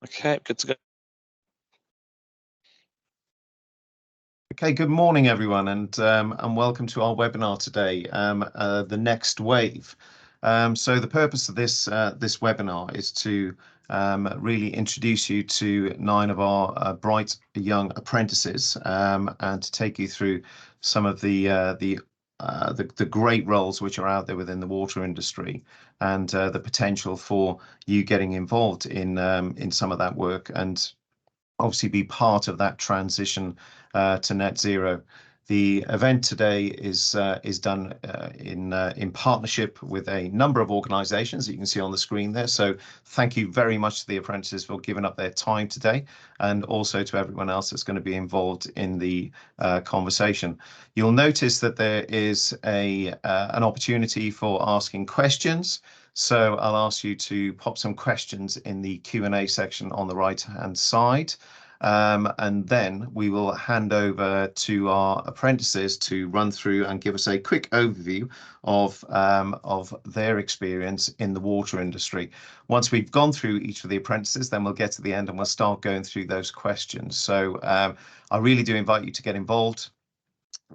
Okay, good to go. Okay, good morning, everyone, and welcome to our webinar today, the next wave. So the purpose of this webinar is to really introduce you to 9 of our bright young apprentices, and to take you through some of the great roles which are out there within the water industry, and the potential for you getting involved in some of that work, and obviously be part of that transition to net zero. The event today is done in partnership with a number of organisations that you can see on the screen there. So thank you very much to the apprentices for giving up their time today, and also to everyone else that's going to be involved in the conversation. You'll notice that there is an opportunity for asking questions. So I'll ask you to pop some questions in the Q&A section on the right-hand side. And then we will hand over to our apprentices to run through and give us a quick overview of their experience in the water industry. Once we've gone through each of the apprentices, then we'll get to the end and we'll start going through those questions. So I really do invite you to get involved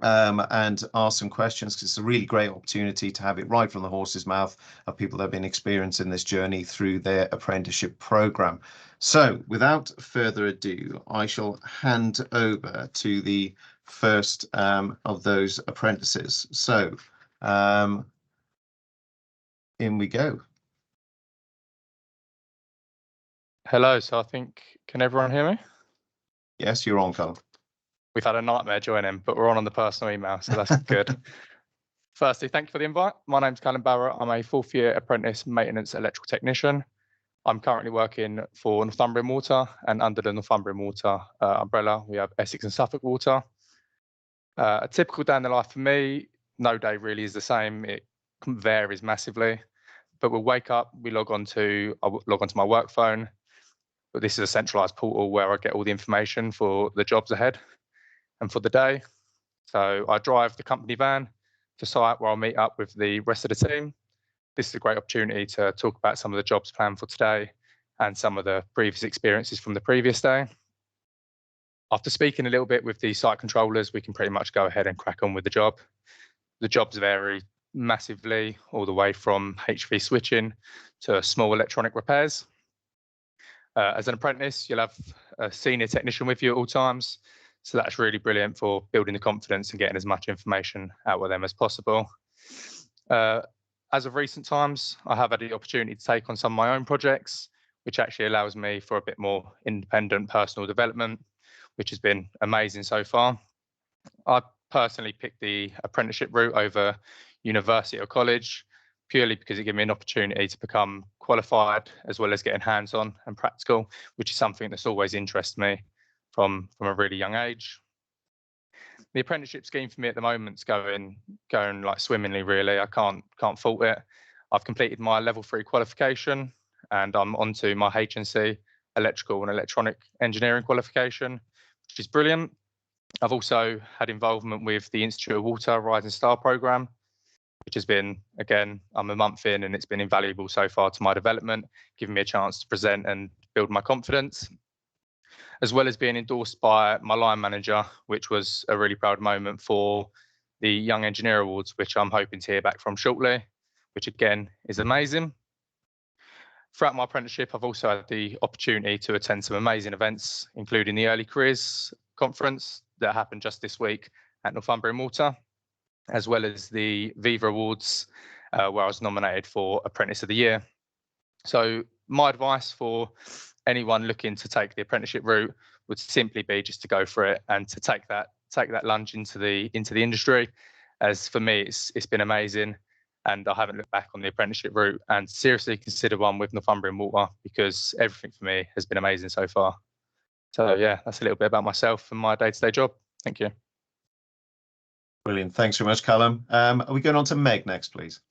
and ask some questions, because it's a really great opportunity to have it right from the horse's mouth of people that have been experiencing this journey through their apprenticeship program. So without further ado, I shall hand over to the first of those apprentices. So in we go. Hello, so I think, can everyone hear me? Yes, you're on, Carl. We've had a nightmare joining, but we're on the personal email, so that's good. Firstly, thank you for the invite. My name's Callum Barrett. I'm a 4th year apprentice maintenance electrical technician. I'm currently working for Northumbrian Water, and under the Northumbrian Water umbrella, we have Essex and Suffolk Water. A typical day in the life for me, no day really is the same. It varies massively, but we'll wake up, I log onto my work phone, but this is a centralized portal where I get all the information for the jobs ahead and for the day. So I drive the company van to site where I'll meet up with the rest of the team. This is a great opportunity to talk about some of the jobs planned for today and some of the previous experiences from the previous day. After speaking a little bit with the site controllers, we can pretty much go ahead and crack on with the job. The jobs vary massively, all the way from HV switching to small electronic repairs. As an apprentice, you'll have a senior technician with you at all times. So that's really brilliant for building the confidence and getting as much information out with them as possible. As of recent times, I have had the opportunity to take on some of my own projects, which actually allows me for a bit more independent personal development, which has been amazing so far. I personally picked the apprenticeship route over university or college, purely because it gave me an opportunity to become qualified, as well as getting hands-on and practical, which is something that's always interested me from a really young age. The apprenticeship scheme for me at the moment is going like swimmingly, really. I can't fault it. I've completed my level 3 qualification, and I'm onto my HNC electrical and electronic engineering qualification, which is brilliant. I've also had involvement with the Institute of Water Rising Star programme, which has been, again, I'm a month in, and it's been invaluable so far to my development, giving me a chance to present and build my confidence, as well as being endorsed by my line manager, which was a really proud moment for the Young Engineer Awards, which I'm hoping to hear back from shortly, which again is amazing. Throughout my apprenticeship, I've also had the opportunity to attend some amazing events, including the Early Careers Conference that happened just this week at Northumbrian Water, as well as the Viva Awards, where I was nominated for Apprentice of the Year. So my advice for anyone looking to take the apprenticeship route would simply be just to go for it and to take that lunge into the industry. As for me, it's been amazing, and I haven't looked back on the apprenticeship route, and seriously consider one with Northumbrian Water, because everything for me has been amazing so far. So yeah, that's a little bit about myself and my day-to-day job. Thank you. Brilliant. Thanks very much, Callum. Are we going on to Meg next, please?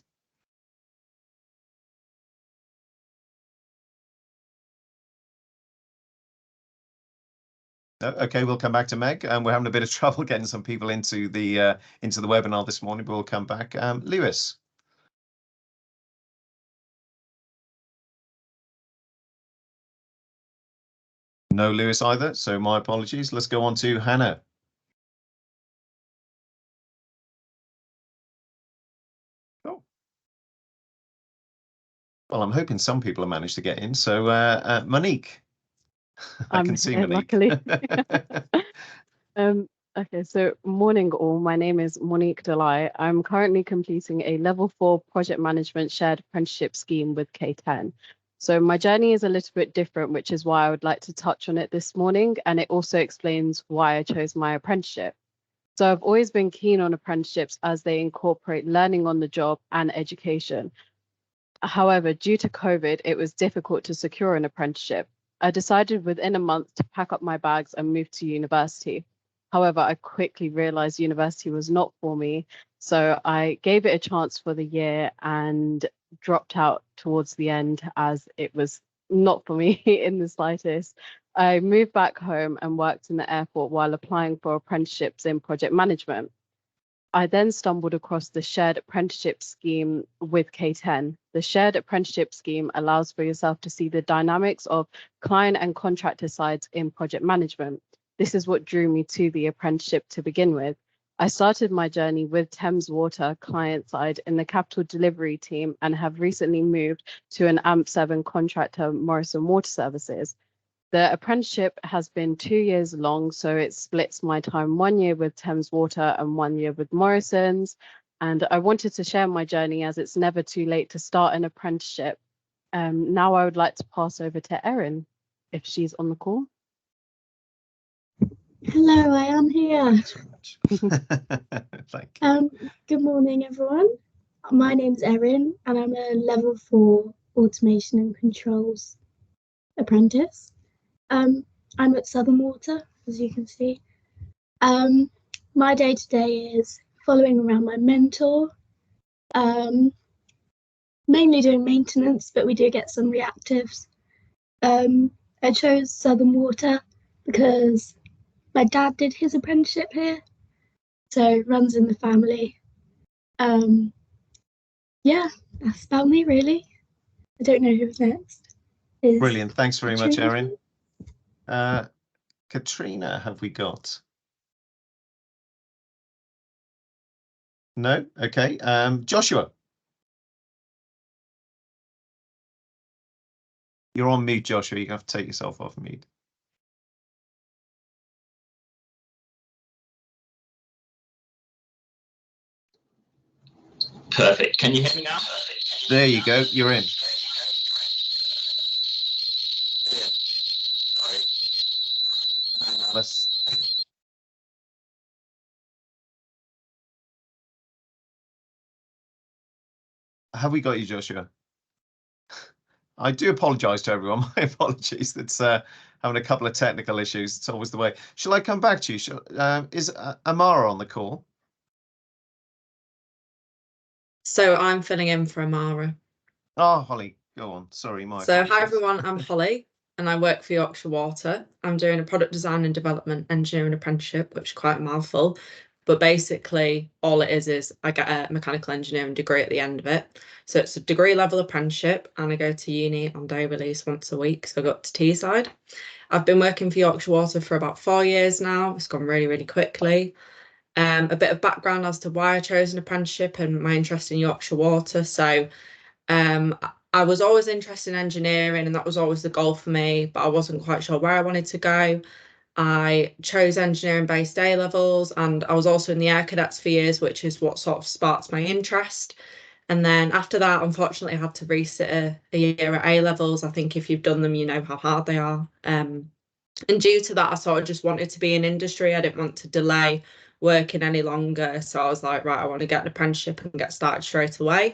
Okay, we'll come back to Meg. We're having a bit of trouble getting some people into the webinar this morning, but we'll come back. Lewis. no Lewis either, so my apologies. Let's go on to Hannah. Oh. Well, I'm hoping some people have managed to get in. So Monique, I can see here, Monique. luckily. Okay, so morning all. My name is Monique Delay. I'm currently completing a level 4 project management shared apprenticeship scheme with K10. So my journey is a little bit different, which is why I would like to touch on it this morning. And it also explains why I chose my apprenticeship. So I've always been keen on apprenticeships as they incorporate learning on the job and education. However, due to COVID, it was difficult to secure an apprenticeship. I decided within a month to pack up my bags and move to university. However, I quickly realized university was not for me. So I gave it a chance for the year and dropped out towards the end as it was not for me in the slightest. I moved back home and worked in the airport while applying for apprenticeships in project management. I then stumbled across the shared apprenticeship scheme with K10. The shared apprenticeship scheme allows for yourself to see the dynamics of client and contractor sides in project management. This is what drew me to the apprenticeship to begin with. I started my journey with Thames Water client side in the capital delivery team and have recently moved to an AMP7 contractor, Morrison Water Services. The apprenticeship has been 2 years long, so it splits my time 1 year with Thames Water and 1 year with Morrison's. And I wanted to share my journey as it's never too late to start an apprenticeship. Now I would like to pass over to Erin, if she's on the call. Hello, I am here. Thank you. Good morning, everyone. My name's Erin, and I'm a level 4 automation and controls apprentice. I'm at Southern Water, as you can see. My day-to-day is following around my mentor, mainly doing maintenance, but we do get some reactives. I chose Southern Water because my dad did his apprenticeship here, so it runs in the family. Yeah, that's about me, really. I don't know who's next. Brilliant. Thanks very much, Erin. Katrina, have we got? No? Okay. Joshua. You're on mute, Joshua. You have to take yourself off mute. Perfect. Can you hear me now? There you go. You're in. Have we got you, Joshua? I do apologise to everyone. My apologies. It's having a couple of technical issues. It's always the way. Shall I come back to you? Is Amara on the call? So I'm filling in for Amara. Oh, Holly, go on. Sorry, my apologies. Hi everyone, I'm Holly and I work for Yorkshire Water. I'm doing a product design and development engineering apprenticeship, which is quite a mouthful. But basically all it is I get a mechanical engineering degree at the end of it. So it's a degree level apprenticeship and I go to uni on day release once a week. So I go up to Teesside. I've been working for Yorkshire Water for about 4 years now. It's gone really, really quickly. A bit of background as to why I chose an apprenticeship and my interest in Yorkshire Water. So I was always interested in engineering and that was always the goal for me, but I wasn't quite sure where I wanted to go. I chose engineering based A levels and I was also in the Air Cadets for years, which is what sort of sparked my interest. And then after that, unfortunately, I had to resit a year at A levels. I think if you've done them, you know how hard they are. And due to that, I sort of just wanted to be in industry. I didn't want to delay working any longer. So I was like, right, I want to get an apprenticeship and get started straight away.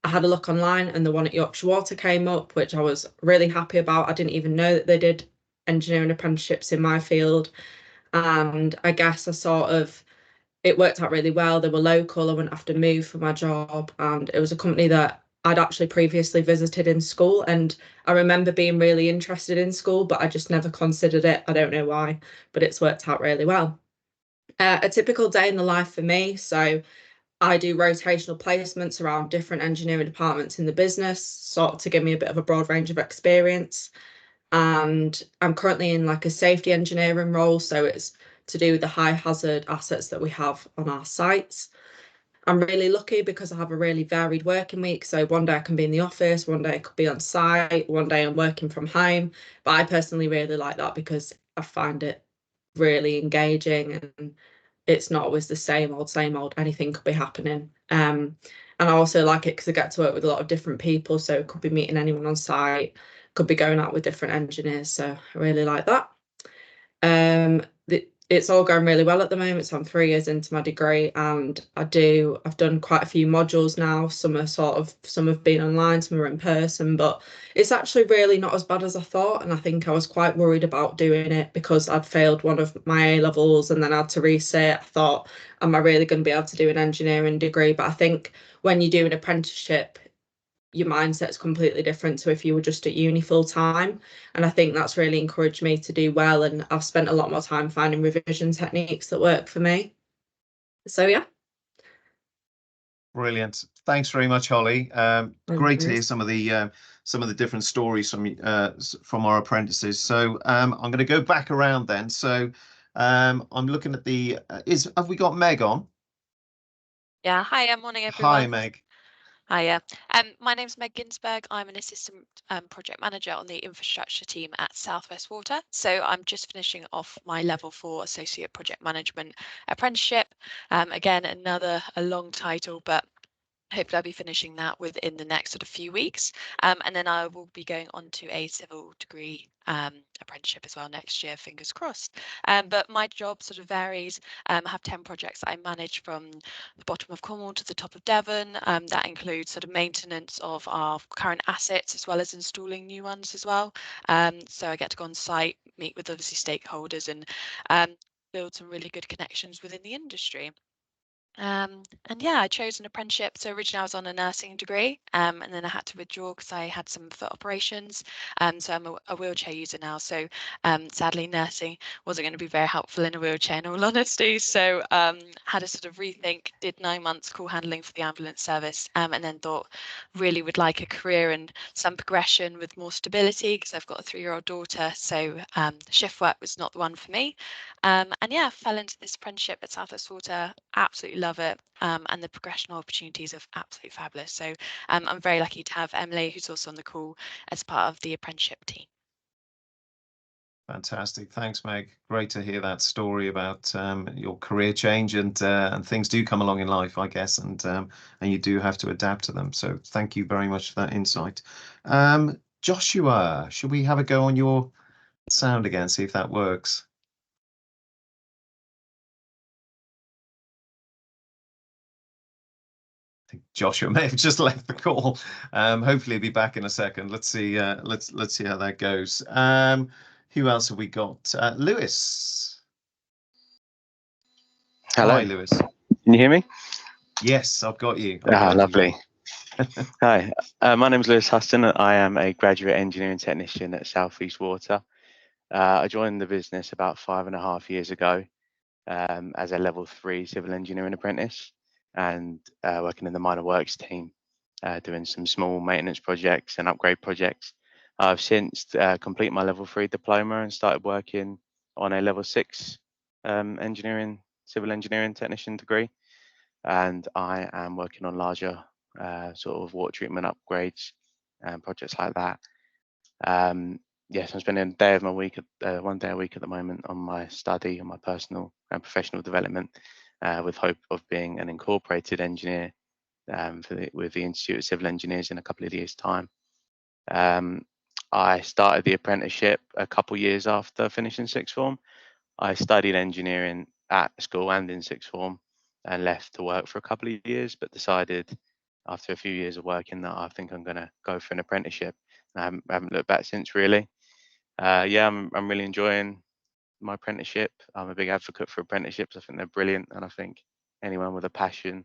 I had a look online and the one at Yorkshire Water came up, which I was really happy about. I didn't even know that they did engineering apprenticeships in my field. And I guess it worked out really well. They were local. I wouldn't have to move for my job. And it was a company that I'd actually previously visited in school. And I remember being really interested in school, but I just never considered it. I don't know why, but it's worked out really well. A typical day in the life for me. So I do rotational placements around different engineering departments in the business, sort of to give me a bit of a broad range of experience. and I'm currently in like a safety engineering role, so it's to do with the high hazard assets that we have on our sites. I'm really lucky because I have a really varied working week. So one day I can be in the office, one day I could be on site, one day I'm working from home. But I personally really like that because I find it really engaging, and it's not always the same old, anything could be happening. And I also like it because I get to work with a lot of different people. So it could be meeting anyone on site, could be going out with different engineers. So I really like that. It's all going really well at the moment. So I'm 3 years into my degree, and I've done quite a few modules now. Some have been online, some are in person, but it's actually really not as bad as I thought. And I think I was quite worried about doing it because I'd failed one of my A levels and then I had to resit. I thought, am I really going to be able to do an engineering degree? But I think when you do an apprenticeship, your mindset's completely different to if you were just at uni full time. And I think that's really encouraged me to do well. And I've spent a lot more time finding revision techniques that work for me. So yeah. Brilliant. Thanks very much, Holly. Great to hear some of the different stories from our apprentices. So I'm going to go back around then. So I'm looking at the have we got Meg on? Yeah, hi, morning everyone. Hi, Meg. Hiya. My name's Meg Ginsberg. I'm an assistant project manager on the infrastructure team at South West Water. So I'm just finishing off my level 4 associate project management apprenticeship. Again, a long title, but hopefully I'll be finishing that within the next sort of few weeks. And then I will be going on to a civil degree apprenticeship as well next year, fingers crossed. But my job sort of varies. I have 10 projects that I manage from the bottom of Cornwall to the top of Devon. That includes sort of maintenance of our current assets as well as installing new ones as well. So I get to go on site, meet with obviously stakeholders, and build some really good connections within the industry. And yeah, I chose an apprenticeship. So originally I was on a nursing degree, and then I had to withdraw because I had some foot operations. So I'm a wheelchair user now. So sadly, nursing wasn't going to be very helpful in a wheelchair, in all honesty. So had a sort of rethink, did 9 months call handling for the ambulance service, and then thought really would like a career and some progression with more stability because I've got a 3-year-old daughter. So shift work was not the one for me. And yeah, fell into this apprenticeship at South West Water. Absolutely love it. And the progression opportunities are absolutely fabulous. So I'm very lucky to have Emily, who's also on the call, as part of the apprenticeship team. Fantastic. Thanks, Meg. Great to hear that story about your career change, and things do come along in life, I guess, and you do have to adapt to them. So thank you very much for that insight. Joshua, should we have a go on your sound again, see if that works? I think Joshua may have just left the call. Hopefully he'll be back in a second. Let's see. Let's see how that goes. Who else have we got? Lewis. Hello. Hi, Lewis. Can you hear me? Yes, I've got you. Lovely. Hi, my name is Lewis Huston. I am a graduate engineering technician at South East Water. I joined the business about 5.5 years ago as a level 3 civil engineering apprentice, and working in the minor works team, doing some small maintenance projects and upgrade projects. I've since completed my level 3 diploma and started working on a level 6 civil engineering technician degree, and I am working on larger sort of water treatment upgrades and projects like that. Yes, I'm spending one day a week at the moment on my study, on my personal and professional development, with hope of being an incorporated engineer with the Institute of Civil Engineers in a couple of years' time. I started the apprenticeship a couple of years after finishing sixth form. I studied engineering at school and in sixth form, and left to work for a couple of years, but decided after a few years of working that I think I'm going to go for an apprenticeship. I haven't looked back since, really. Yeah, I'm really enjoying my apprenticeship. I'm a big advocate for apprenticeships. I think they're brilliant, and I think anyone with a passion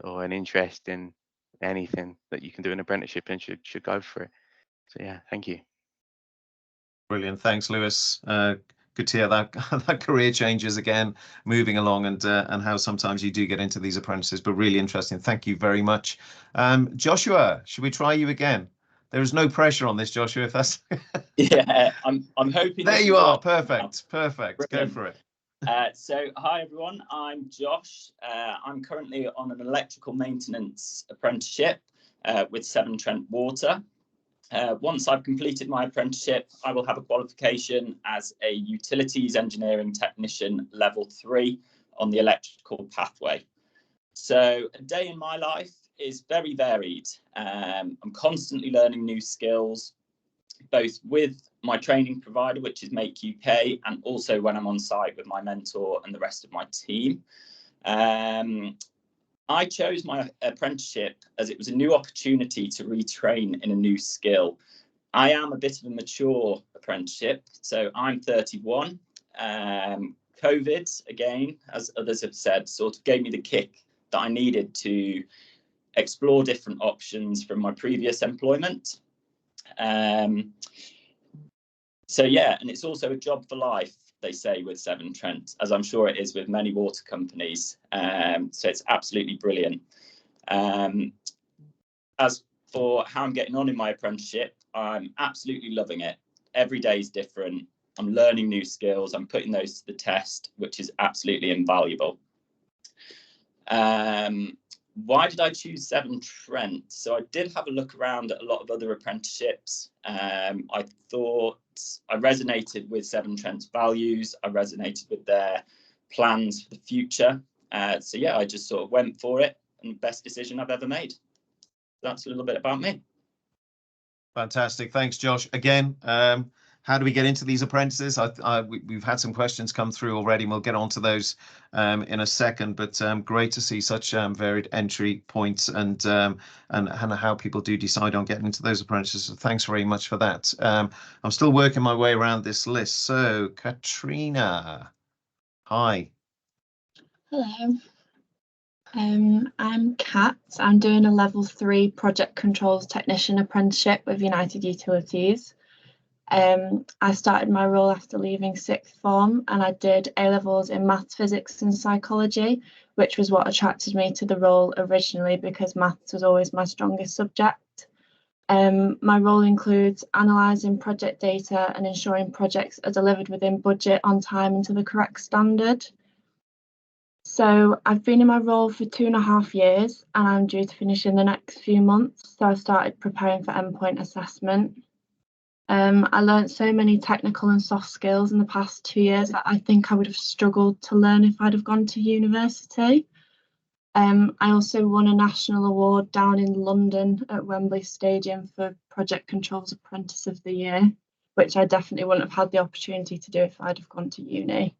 or an interest in anything that you can do an apprenticeship in should go for it. So yeah, thank you. Brilliant. Thanks, Lewis. Good to hear that that career changes again, moving along, and how sometimes you do get into these apprentices, but really interesting. Thank you very much. Joshua, should we try you again? There is no pressure on this, Joshua. If that's Yeah, I'm hoping. There you are. Perfect. Perfect. Brilliant. Go for it. So hi everyone, I'm Josh. I'm currently on an electrical maintenance apprenticeship with Severn Trent Water. Once I've completed my apprenticeship, I will have a qualification as a utilities engineering technician level 3 on the electrical pathway. So a day in my life is very varied. I'm constantly learning new skills, both with my training provider, which is Make UK, and also when I'm on site with my mentor and the rest of my team. I chose my apprenticeship as it was a new opportunity to retrain in a new skill. I am a bit of a mature apprenticeship, so I'm 31. COVID, again, as others have said, sort of gave me the kick that I needed to explore different options from my previous employment. So yeah, and it's also a job for life, they say, with Severn Trent, as I'm sure it is with many water companies. So it's absolutely brilliant. As for how I'm getting on in my apprenticeship, I'm absolutely loving it. Every day is different. I'm learning new skills. I'm putting those to the test, which is absolutely invaluable. Why did I choose Severn Trent? So I did have a look around at a lot of other apprenticeships. I thought I resonated with Severn Trent's values. I resonated with their plans for the future. So yeah, I just sort of went for it, and best decision I've ever made. That's a little bit about me. Fantastic. Thanks, Josh. Again, how do we get into these apprentices? We've had some questions come through already, and we'll get on to those in a second. But great to see such varied entry points and how people do decide on getting into those apprentices. So thanks very much for that. I'm still working my way around this list. So, Katrina, hi. Hello. I'm Kat. I'm doing a level 3 project controls technician apprenticeship with United Utilities. I started my role after leaving sixth form, and I did A-levels in maths, physics and psychology, which was what attracted me to the role originally because maths was always my strongest subject. My role includes analysing project data and ensuring projects are delivered within budget, on time and to the correct standard. So I've been in my role for 2.5 years and I'm due to finish in the next few months. So I started preparing for endpoint assessment. I learned so many technical and soft skills in the past 2 years that I think I would have struggled to learn if I'd have gone to university. I also won a national award down in London at Wembley Stadium for Project Controls Apprentice of the Year, which I definitely wouldn't have had the opportunity to do if I'd have gone to uni.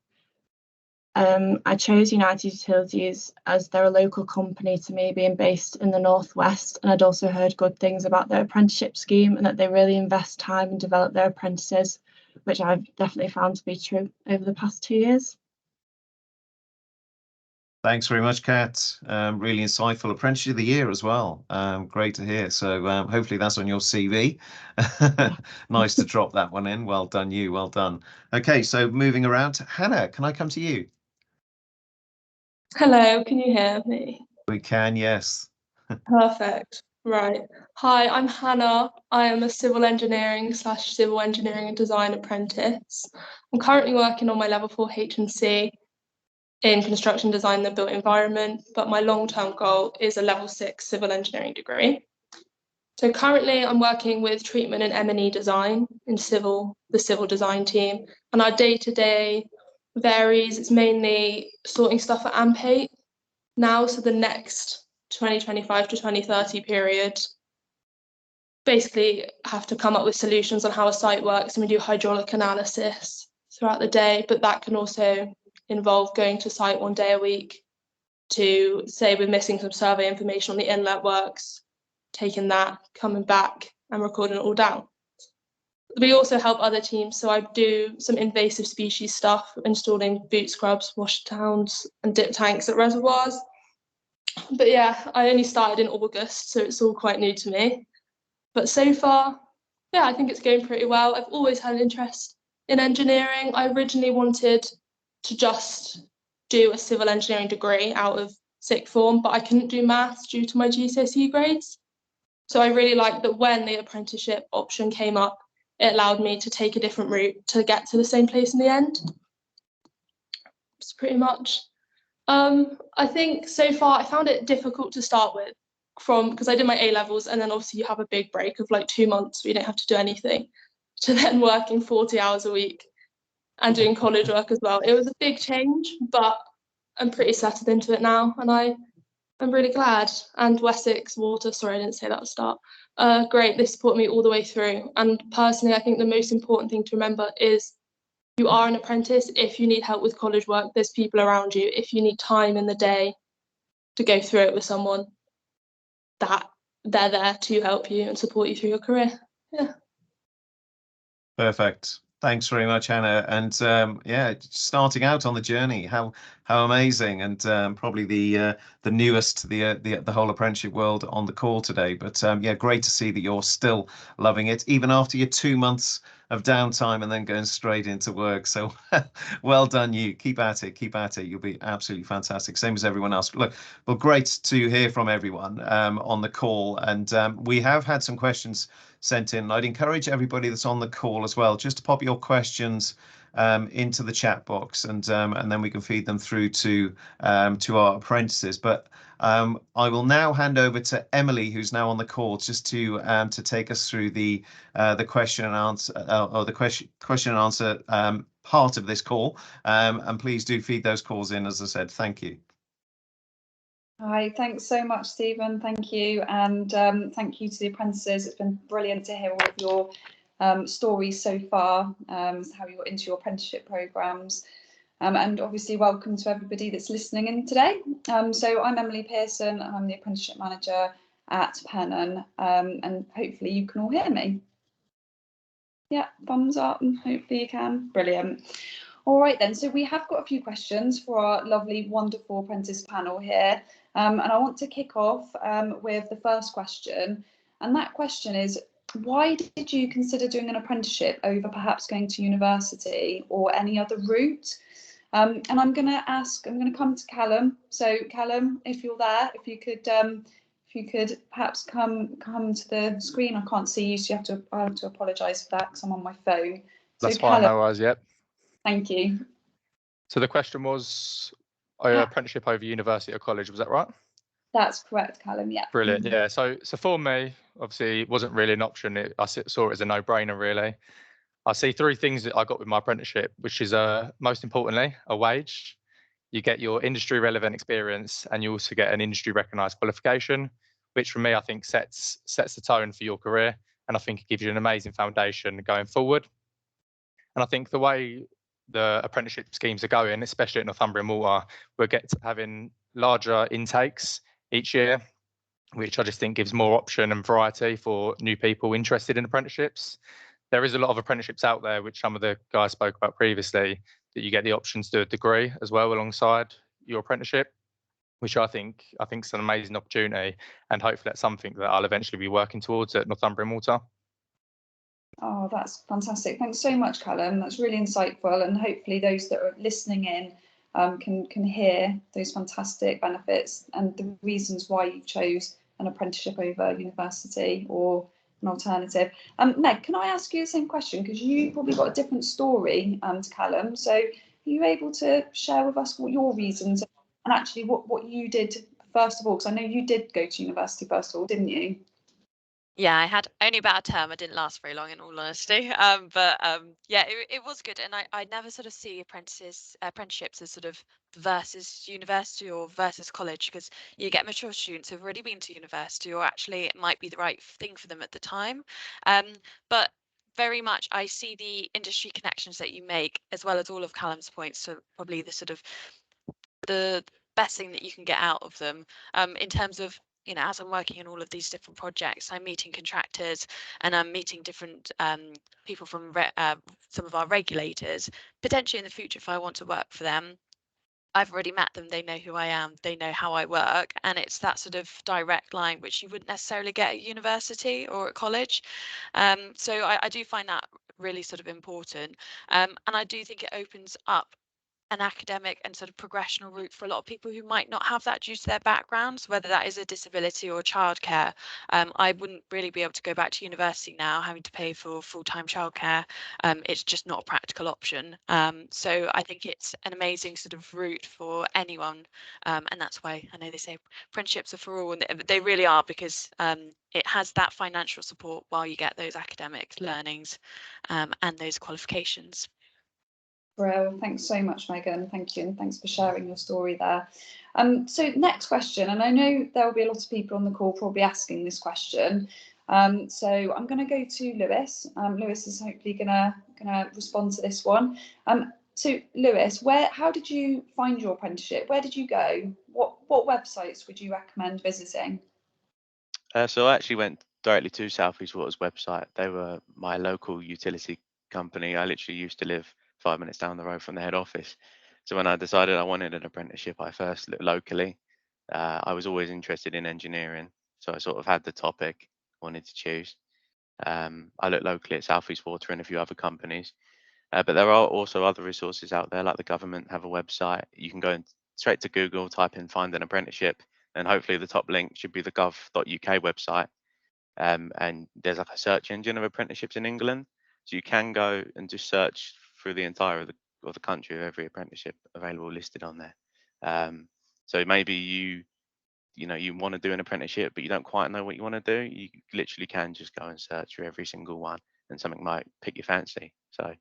I chose United Utilities as they're a local company to me, being based in the Northwest, and I'd also heard good things about their apprenticeship scheme and that they really invest time and develop their apprentices, which I've definitely found to be true over the past 2 years. Thanks very much, Kat. Really insightful. Apprentice of the Year as well. Great to hear. So hopefully that's on your CV. Nice to drop that one in. Well done, you. Well done. Okay, so moving around. Hannah, can I come to you? Hello, can you hear me? We can, yes. Perfect. Right. Hi, I'm Hannah. I am a civil engineering / civil engineering and design apprentice. I'm currently working on my level 4 H&C in construction design and the built environment, but my long-term goal is a level 6 civil engineering degree. So currently I'm working with treatment and M&E design in the civil design team, and our day-to-day varies. It's mainly sorting stuff at AMP8 now, so the next 2025 to 2030 period basically have to come up with solutions on how a site works, and we do hydraulic analysis throughout the day, but that can also involve going to site 1 day a week to say we're missing some survey information on the inlet works, taking that, coming back and recording it all down. We also help other teams, so I do some invasive species stuff, installing boot scrubs, wash towns and dip tanks at reservoirs. But yeah, I only started in August, so it's all quite new to me. But so far, yeah, I think it's going pretty well. I've always had an interest in engineering. I originally wanted to just do a civil engineering degree out of sixth form, but I couldn't do maths due to my GCSE grades. So I really liked that when the apprenticeship option came up, it allowed me to take a different route to get to the same place in the end. It's pretty much. I think so far I found it difficult to start with because I did my A-levels, and then obviously you have a big break of like 2 months where you don't have to do anything, to then working 40 hours a week and doing college work as well. It was a big change, but I'm pretty settled into it now, and I'm really glad. And Wessex Water, sorry, I didn't say that at the start. Great, they support me all the way through. And personally, I think the most important thing to remember is you are an apprentice. If you need help with college work, there's people around you. If you need time in the day to go through it with someone, that they're there to help you and support you through your career. Yeah. Perfect. Thanks very much, Hannah. And yeah, starting out on the journey, how amazing, and probably the newest to the whole apprenticeship world on the call today. But yeah, great to see that you're still loving it, even after your 2 months of downtime and then going straight into work. So well done, you. Keep at it. Keep at it. You'll be absolutely fantastic. Same as everyone else. Look, well, great to hear from everyone on the call. And we have had some questions sent in. I'd encourage everybody that's on the call as well, just to pop your questions into the chat box, and then we can feed them through to our apprentices. But I will now hand over to Emily, who's now on the call, just to take us through the question and answer or the question and answer part of this call. And please do feed those calls in, as I said. Thank you. Hi, thanks so much, Stephen. Thank you, and thank you to the apprentices. It's been brilliant to hear all of your stories so far, how you got into your apprenticeship programmes, and obviously welcome to everybody that's listening in today. So I'm Emily Pearson, and I'm the apprenticeship manager at Pennon, and hopefully you can all hear me. Yeah, thumbs up, and hopefully you can. Brilliant. All right then, so we have got a few questions for our lovely, wonderful apprentice panel here. And I want to kick off with the first question. And that question is, why did you consider doing an apprenticeship over perhaps going to university or any other route? And I'm going to come to Callum. So Callum, if you're there, if you could perhaps come to the screen. I can't see you, so I have to apologise for that because I'm on my phone. That's so fine, Callum, no worries, yep. Thank you. So the question was apprenticeship over university or college, was that right? That's correct, Callum, yeah. Brilliant, yeah. So for me, obviously, it wasn't really an option. I saw it as a no-brainer, really. I see 3 things that I got with my apprenticeship, which is most importantly, a wage. You get your industry relevant experience, and you also get an industry recognised qualification, which for me, I think sets the tone for your career. And I think it gives you an amazing foundation going forward. And I think the way the apprenticeship schemes are going, especially at Northumbria and Water, we're having larger intakes each year, which I just think gives more option and variety for new people interested in apprenticeships. There is a lot of apprenticeships out there, which some of the guys spoke about previously, that you get the options to do a degree as well alongside your apprenticeship, which I think is an amazing opportunity, and hopefully that's something that I'll eventually be working towards at Northumbria and Water. Oh, that's fantastic. Thanks so much, Callum. That's really insightful, and hopefully those that are listening in can hear those fantastic benefits and the reasons why you chose an apprenticeship over university or an alternative. Meg, can I ask you the same question? Because you probably got a different story to Callum. So are you able to share with us what your reasons and actually what you did first of all? Because I know you did go to university first of all, didn't you? Yeah, I had only about a term. I didn't last very long, in all honesty. Yeah, it was good, and I never sort of see apprenticeships as sort of versus university or versus college, because you get mature students who've already been to university, or actually it might be the right thing for them at the time. But very much I see the industry connections that you make, as well as all of Callum's points. So probably the sort of the best thing that you can get out of them, in terms of, as I'm working in all of these different projects, I'm meeting contractors, and I'm meeting different people from some of our regulators. Potentially in the future, if I want to work for them, I've already met them. They know who I am. They know how I work. And it's that sort of direct line, which you wouldn't necessarily get at university or at college. So I do find that really sort of important. And I do think it opens up an academic and sort of progressional route for a lot of people who might not have that due to their backgrounds, whether that is a disability or childcare. I wouldn't really be able to go back to university now, having to pay for full-time childcare. It's just not a practical option. So I think it's an amazing sort of route for anyone, and that's why I know they say apprenticeships are for all, and they really are, because it has that financial support while you get those academic learnings and those qualifications. Well, thanks so much, Megan. Thank you, and thanks for sharing your story there. So next question, and I know there will be a lot of people on the call probably asking this question. So I'm going to go to Lewis. Lewis is hopefully gonna respond to this one. So Lewis, how did you find your apprenticeship? Where did you go? What websites would you recommend visiting? So I actually went directly to South East Water's website. They were my local utility company. I literally used to live 5 minutes down the road from the head office. So when I decided I wanted an apprenticeship, I first looked locally. I was always interested in engineering, so I sort of had the topic I wanted to choose. I looked locally at South East Water and a few other companies. But there are also other resources out there, like the government have a website. You can go straight to Google, type in find an apprenticeship, and hopefully the top link should be the gov.uk website. And there's like a search engine of apprenticeships in England. So you can go and just search through the entire of the country of every apprenticeship available listed on there. So maybe you want to do an apprenticeship, but you don't quite know what you want to do. You literally can just go and search for every single one, and something might pick your fancy. So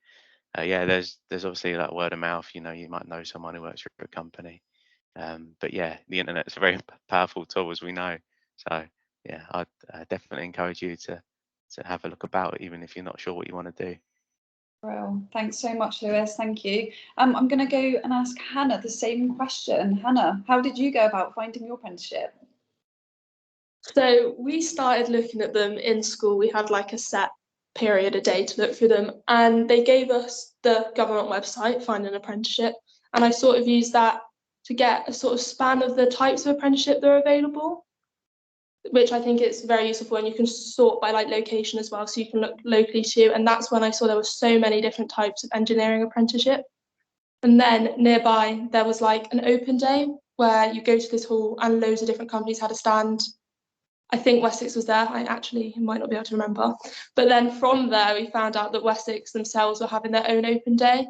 yeah, there's obviously like word of mouth. You might know someone who works for a company. But yeah, the internet's a very powerful tool, as we know. So yeah, I'd definitely encourage you to have a look about, even if you're not sure what you want to do. Well, thanks so much, Lewis. Thank you. I'm going to go and ask Hannah the same question. Hannah, how did you go about finding your apprenticeship? So we started looking at them in school. We had like a set period a day to look through them, and they gave us the government website, Find an Apprenticeship, and I sort of used that to get a sort of span of the types of apprenticeship that are available, which I think is very useful, and you can sort by like location as well, so you can look locally too. And that's when I saw there were so many different types of engineering apprenticeship. And then nearby there was like an open day where you go to this hall and loads of different companies had a stand. I think Wessex was there. I actually might not be able to remember. But then from there, we found out that Wessex themselves were having their own open day,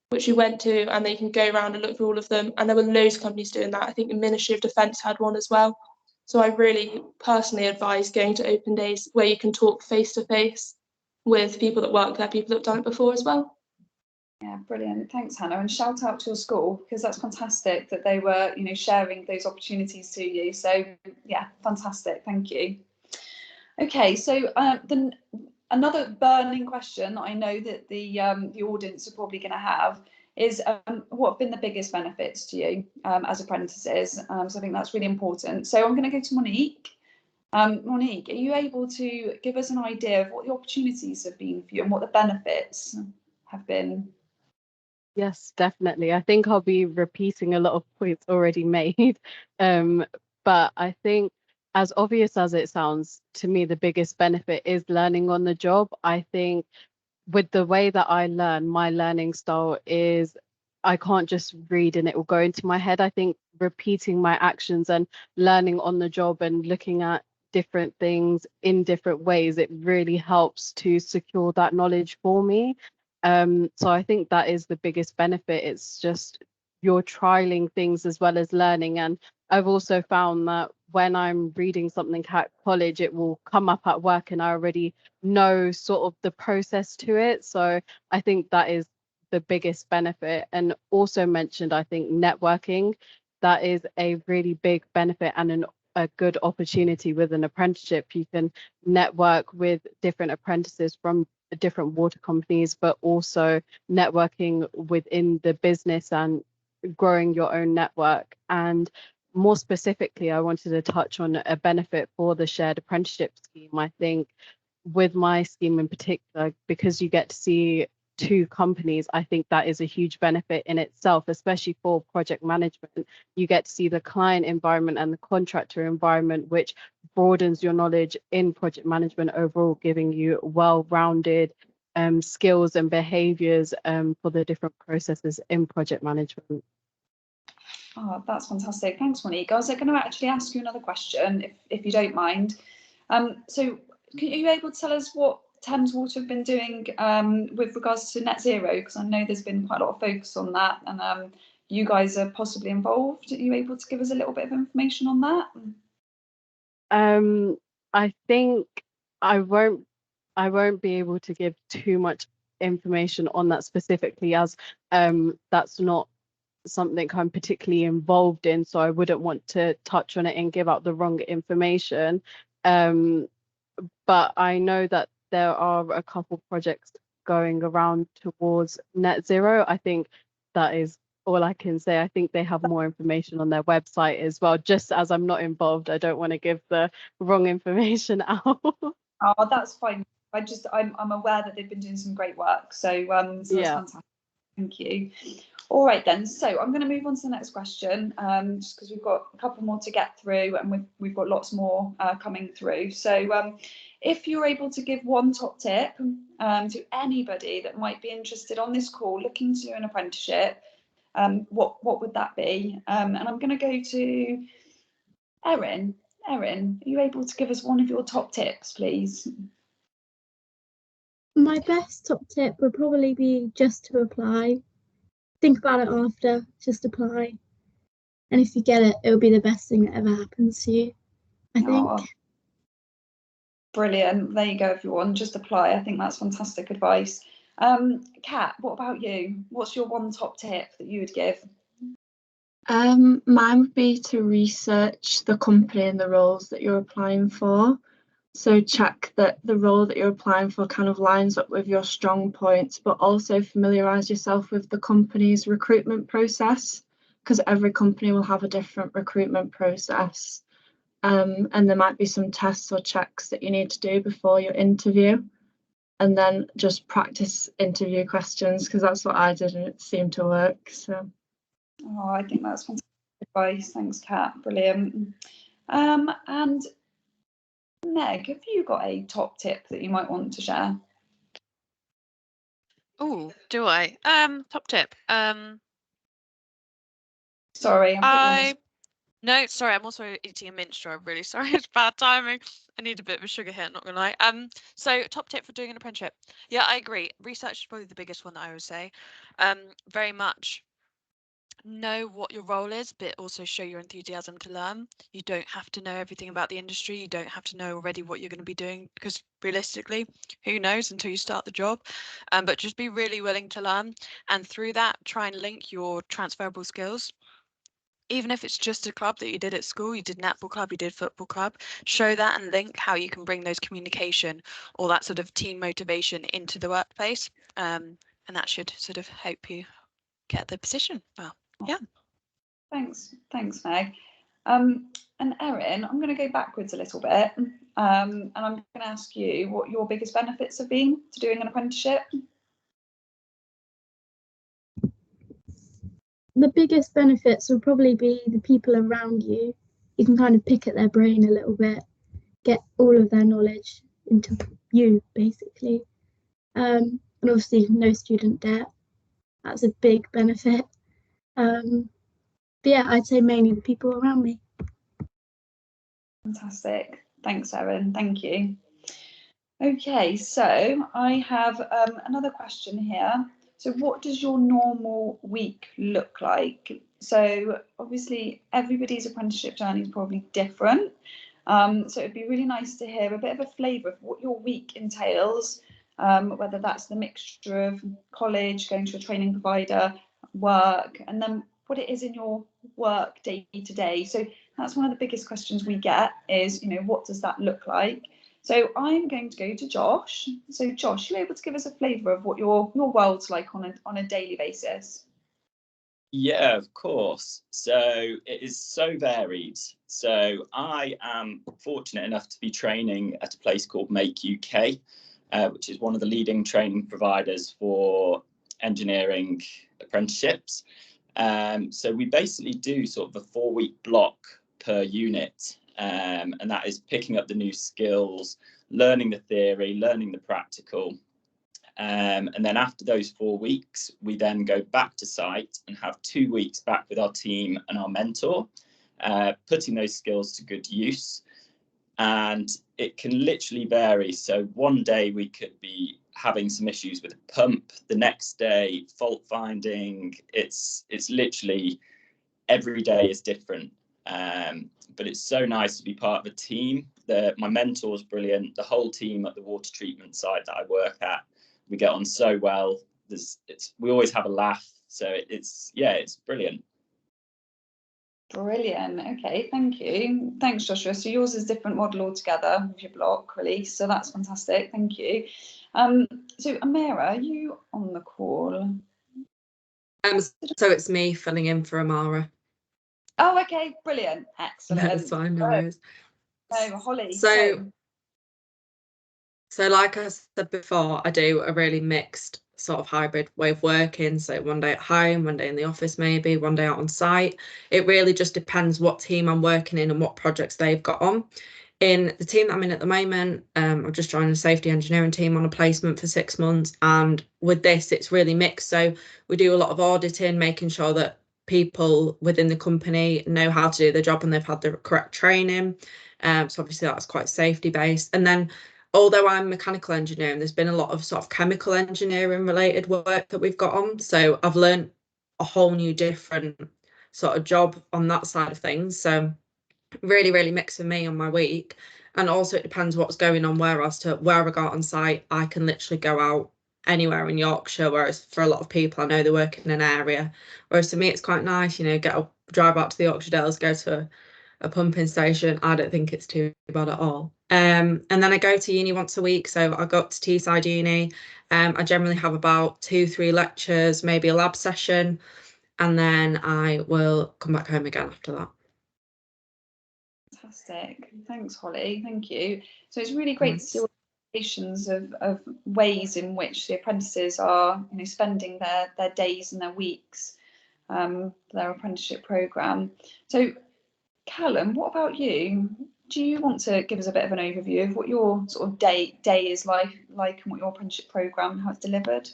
which we went to, and they can go around and look through all of them. And there were loads of companies doing that. I think the Ministry of Defence had one as well. So I really personally advise going to open days where you can talk face to face with people that work there, people that have done it before as well. Yeah, brilliant. Thanks, Hannah. And shout out to your school, because that's fantastic that they were, sharing those opportunities to you. So yeah, fantastic. Thank you. Okay, so then another burning question I know that the audience are probably going to have is what have been the biggest benefits to you as apprentices? So I think that's really important. So I'm going to go to Monique. Monique, are you able to give us an idea of what the opportunities have been for you and what the benefits have been? Yes, definitely. I think I'll be repeating a lot of points already made. But I think, as obvious as it sounds, to me, the biggest benefit is learning on the job. I think with the way that I learn, my learning style is I can't just read and it will go into my head. I think repeating my actions and learning on the job and looking at different things in different ways, it really helps to secure that knowledge for me. So I think that is the biggest benefit. It's just you're trialing things as well as learning. And I've also found that when I'm reading something at college, it will come up at work and I already know sort of the process to it. So I think that is the biggest benefit. And also mentioned, I think networking, that is a really big benefit and a good opportunity with an apprenticeship. You can network with different apprentices from different water companies, but also networking within the business and growing your own network. And more specifically, I wanted to touch on a benefit for the shared apprenticeship scheme. I think with my scheme in particular, because you get to see two companies, I think that is a huge benefit in itself, especially for project management. You get to see the client environment and the contractor environment, which broadens your knowledge in project management overall, giving you well-rounded skills and behaviors for the different processes in project management. Oh, that's fantastic. Thanks, Monique. I was going to actually ask you another question, if you don't mind. So, are you able to tell us what Thames Water have been doing with regards to net zero? Because I know there's been quite a lot of focus on that, and you guys are possibly involved. Are you able to give us a little bit of information on that? I think I won't be able to give too much information on that specifically, as that's not something I'm particularly involved in, so I wouldn't want to touch on it and give out the wrong information. But I know that there are a couple projects going around towards net zero. I think that is all I can say. I think they have more information on their website as well. Just as I'm not involved, I don't want to give the wrong information out. Oh, that's fine. I'm aware that they've been doing some great work. So that's fantastic. Thank you. All right then. So I'm going to move on to the next question, just because we've got a couple more to get through, and we've got lots more coming through. So if you're able to give one top tip to anybody that might be interested on this call looking to do an apprenticeship, what would that be? And I'm going to go to Erin. Erin, are you able to give us one of your top tips, please? My best top tip would probably be just to apply. Think about it after, just apply. And if you get it, it'll be the best thing that ever happens to you, I think. Oh, brilliant. There you go, everyone. Just apply. I think that's fantastic advice. Kat, what about you? What's your one top tip that you would give? Mine would be to research the company and the roles that you're applying for. So check that the role that you're applying for kind of lines up with your strong points, but also familiarise yourself with the company's recruitment process, because every company will have a different recruitment process. And there might be some tests or checks that you need to do before your interview. And then just practice interview questions, because that's what I did and it seemed to work. So. Oh, I think that's fantastic advice. Thanks, Kat. Brilliant. And Meg, have you got a top tip that you might want to share? Oh, do I? Top tip. Sorry, No, sorry, I'm also eating a mint straw. I'm really sorry, it's bad timing. I need a bit of a sugar hit, not gonna lie. So top tip for doing an apprenticeship. Yeah, I agree. Research is probably the biggest one that I would say. Very much know what your role is, but also show your enthusiasm to learn. You don't have to know everything about the industry. You don't have to know already what you're going to be doing, because realistically, who knows until you start the job. But just be really willing to learn, and through that, try and link your transferable skills. Even if it's just a club that you did at school, you did netball club, you did football club, show that and link how you can bring those communication or that sort of team motivation into the workplace. And that should sort of help you get the position. Well, yeah. Thanks, Meg. And Erin, I'm going to go backwards a little bit, and I'm going to ask you what your biggest benefits have been to doing an apprenticeship. The biggest benefits will probably be the people around you. You can kind of pick at their brain a little bit, get all of their knowledge into you, basically. And obviously, no student debt. That's a big benefit. But yeah, I'd say mainly the people around me. Fantastic. Thanks, Erin. Thank you. Okay, so I have another question here. So what does your normal week look like? So obviously everybody's apprenticeship journey is probably different. So it'd be really nice to hear a bit of a flavour of what your week entails, whether that's the mixture of college, going to a training provider, work, and then what it is in your work day to day. So that's one of the biggest questions we get is, what does that look like? So I'm going to go to Josh. So Josh, you able to give us a flavour of what your world's like on a daily basis? Yeah, of course. So it is so varied. So I am fortunate enough to be training at a place called Make UK, which is one of the leading training providers for engineering apprenticeships. So we basically do sort of a 4-week block per unit. And that is picking up the new skills, learning the theory, learning the practical. And then after those 4 weeks, we then go back to site and have 2 weeks back with our team and our mentor, putting those skills to good use. And it can literally vary. So one day we could be having some issues with a pump, the next day fault finding. It's literally every day is different. But it's so nice to be part of a team. My mentor's brilliant. The whole team at the water treatment site that I work at, we get on so well. We always have a laugh. So it's brilliant. Brilliant. Okay, thank you. Thanks, Joshua. So yours is a different model altogether with your block release. So that's fantastic. Thank you. So Amira, are you on the call? So it's me filling in for Amara. Oh, okay, brilliant. Excellent. That's fine, no worries. No, Holly. So like I said before, I do a really mixed sort of hybrid way of working. So one day at home, one day in the office, maybe one day out on site. It really just depends what team I'm working in and what projects they've got on. In the team that I'm in at the moment, I've just joined a safety engineering team on a placement for 6 months. And with this, it's really mixed. So we do a lot of auditing, making sure that people within the company know how to do their job and they've had the correct training. So obviously that's quite safety based. And then although I'm mechanical engineering, there's been a lot of sort of chemical engineering related work that we've got on. So I've learned a whole new different sort of job on that side of things. So really, really mix for me on my week. And also it depends what's going on where as to where I go out on site. I can literally go out anywhere in Yorkshire, whereas for a lot of people, I know they work in an area. Whereas to me, it's quite nice, you know, drive out to the Yorkshire Dales, go to a pumping station. I don't think it's too bad at all. And then I go to uni once a week. So I go up to Teesside Uni. I generally have about 2-3 lectures, maybe a lab session, and then I will come back home again after that. Fantastic. Thanks, Holly. Thank you. So it's really great to see all the illustrations of ways in which the apprentices are, you know, spending their days and their weeks, their apprenticeship programme. So Callum, what about you? Do you want to give us a bit of an overview of what your sort of day is like and what your apprenticeship programme, how it's delivered?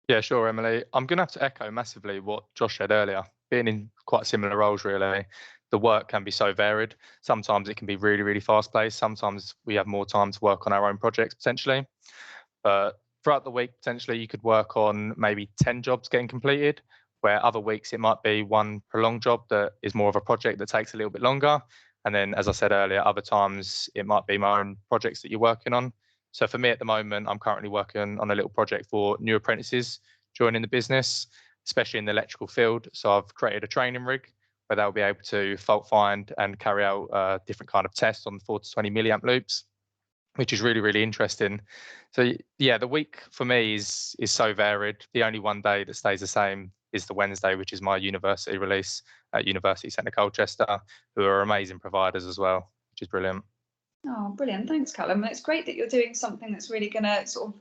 Yeah, sure, Emily. I'm going to have to echo massively what Josh said earlier. Being in quite similar roles, really, the work can be so varied. Sometimes it can be really, really fast paced. Sometimes we have more time to work on our own projects, potentially. But throughout the week, potentially, you could work on maybe 10 jobs getting completed, where other weeks it might be one prolonged job that is more of a project that takes a little bit longer. And then, as I said earlier, other times it might be my own projects that you're working on. So for me at the moment, I'm currently working on a little project for new apprentices joining the business, especially in the electrical field. So I've created a training rig where they'll be able to fault find and carry out different kind of tests on 4 to 20 milliamp loops, which is really, really interesting. So yeah, the week for me is so varied. The only one day that stays the same is the Wednesday, which is my university release at University Centre Colchester, who are amazing providers as well, which is brilliant. Oh, brilliant. Thanks, Callum. It's great that you're doing something that's really going to sort of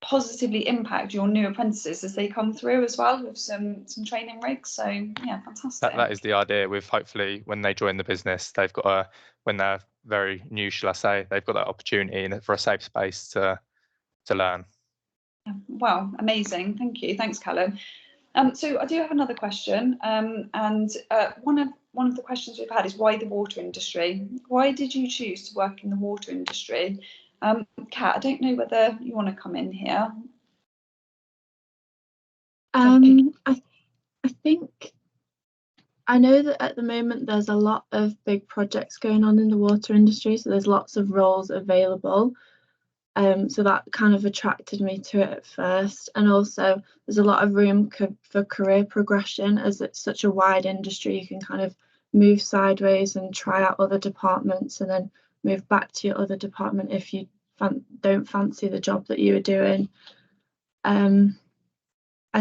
positively impact your new apprentices as they come through as well, with some training rigs. So yeah, fantastic. That is the idea. With hopefully when they join the business, they've got when they're very new, shall I say, they've got that opportunity for a safe space to learn. Wow, amazing. Thank you. Thanks, Callum. So I do have another question, and one of the questions we've had is why the water industry? Why did you choose to work in the water industry? Kat, I don't know whether you want to come in here. I think I know that at the moment there's a lot of big projects going on in the water industry, so there's lots of roles available. So that kind of attracted me to it at first, and also there's a lot of room for career progression, as it's such a wide industry. You can kind of move sideways and try out other departments, and then move back to your other department if you don't fancy the job that you were doing. I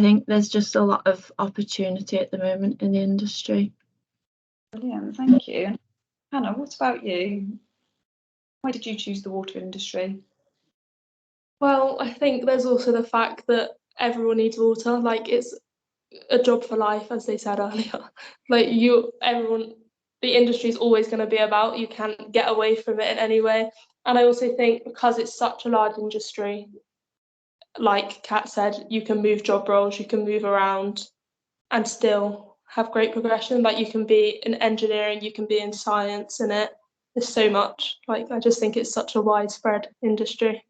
think there's just a lot of opportunity at the moment in the industry. Brilliant, thank you. Hannah, what about you? Why did you choose the water industry? Well, I think there's also the fact that everyone needs water. Like, it's a job for life, as they said earlier. Like, the industry is always going to be about. You can't get away from it in any way. And I also think because it's such a large industry, like Kat said, you can move job roles, you can move around and still have great progression. Like you can be in engineering, you can be in science, and there's so much. Like I just think it's such a widespread industry.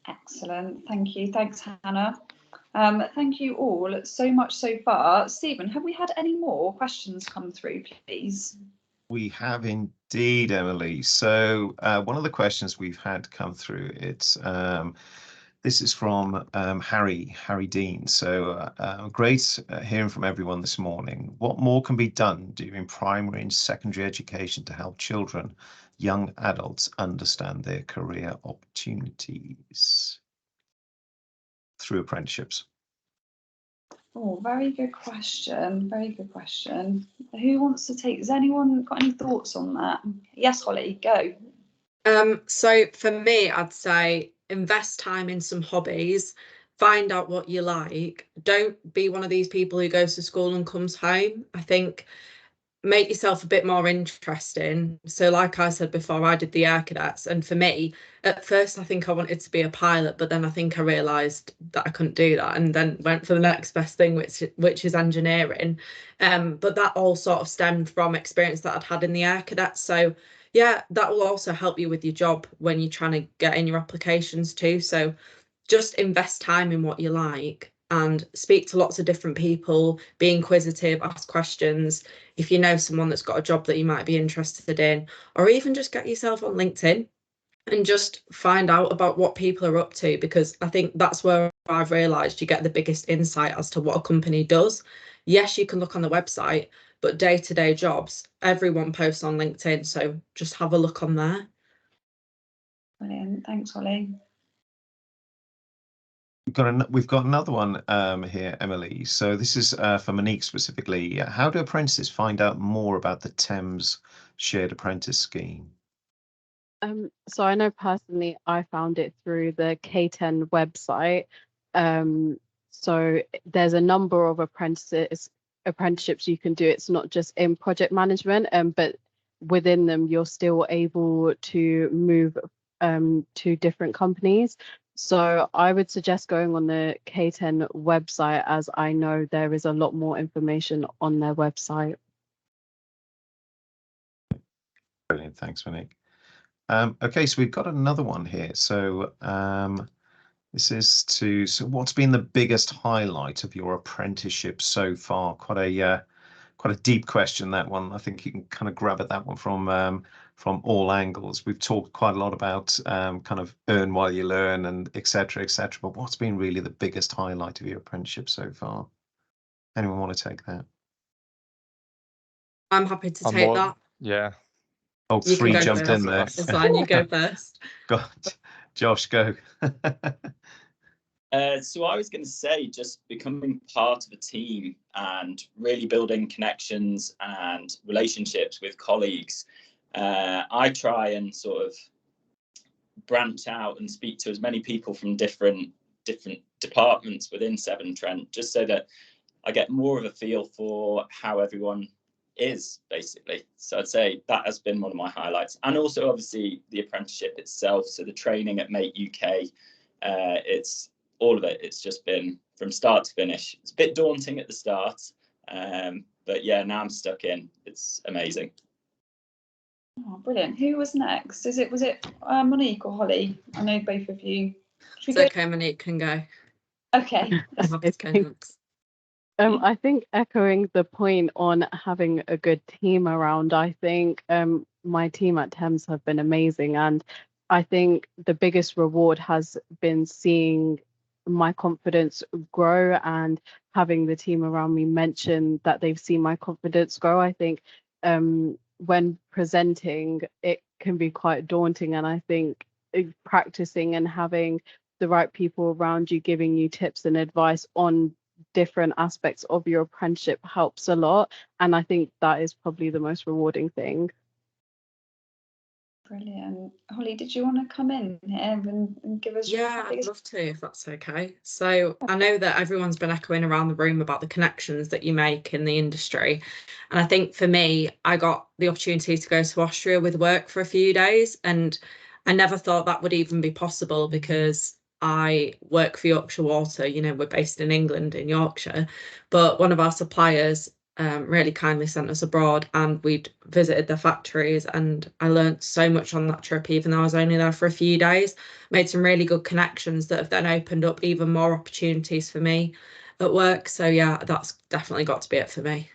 Excellent, thank you. Thanks, Hannah. Thank you all so much so far. Stephen, have we had any more questions come through, please? We have indeed, Emily. So one of the questions we've had come through, this is from Harry Dean. So great hearing from everyone this morning. What more can be done during primary and secondary education to help children, young adults understand their career opportunities through apprenticeships? Oh, very good question. Very good question. Who wants to take? Has anyone got any thoughts on that? Yes, Holly, go. So for me, I'd say invest time in some hobbies, find out what you like. Don't be one of these people who goes to school and comes home. I think make yourself a bit more interesting. So like I said before, I did the air cadets, and for me at first I think I wanted to be a pilot, but then I think I realized that I couldn't do that, and then went for the next best thing, which is engineering. But that all sort of stemmed from experience that I'd had in the air cadets. So yeah, that will also help you with your job when you're trying to get in your applications too. So just invest time in what you like and speak to lots of different people, be inquisitive, ask questions. If you know someone that's got a job that you might be interested in, or even just get yourself on LinkedIn and just find out about what people are up to, because I think that's where I've realised you get the biggest insight as to what a company does. Yes, you can look on the website, but day-to-day jobs, everyone posts on LinkedIn, so just have a look on there. Brilliant, thanks, Holly. We've got another one here, Emily. So this is for Monique specifically. How do apprentices find out more about the Thames Shared Apprentice Scheme? So I know personally I found it through the K10 website. So there's a number of apprenticeships you can do. It's not just in project management, but within them you're still able to move to different companies. So I would suggest going on the K10 website, as I know there is a lot more information on their website. Brilliant, thanks, Monique. Okay, so we've got another one here. So this is so what's been the biggest highlight of your apprenticeship so far? Quite a deep question, that one. I think you can kind of grab at that one from all angles. We've talked quite a lot about kind of earn while you learn and et cetera, but what's been really the biggest highlight of your apprenticeship so far? Anyone want to take that? I'm happy to take that. Yeah. Oh, You three can go jumped in first. there. It's fine, you go first. God, Josh, go. So I was going to say just becoming part of a team and really building connections and relationships with colleagues. I try and sort of branch out and speak to as many people from different departments within Severn Trent, just so that I get more of a feel for how everyone is, basically. So I'd say that has been one of my highlights, and also obviously the apprenticeship itself. So the training at Mate UK, it's all of it. It's just been from start to finish. It's a bit daunting at the start, but yeah, now I'm stuck in. It's amazing. Oh, brilliant. Who was next? Was it Monique or Holly? I know both of you. It's okay, Monique can go. Okay. I think echoing the point on having a good team around, I think my team at Thames have been amazing, and I think the biggest reward has been seeing my confidence grow and having the team around me mention that they've seen my confidence grow. I think when presenting, it can be quite daunting, and I think practicing and having the right people around you giving you tips and advice on different aspects of your apprenticeship helps a lot, and I think that is probably the most rewarding thing. Brilliant. Holly, did you want to come in here and give us? Yeah, I'd love to, if that's okay. So I know that everyone's been echoing around the room about the connections that you make in the industry, and I think for me, I got the opportunity to go to Austria with work for a few days, and I never thought that would even be possible because I work for Yorkshire Water. You know, we're based in England, in Yorkshire, but one of our suppliers really kindly sent us abroad, and we'd visited the factories, and I learned so much on that trip, even though I was only there for a few days. Made some really good connections that have then opened up even more opportunities for me at work. So yeah, that's definitely got to be it for me.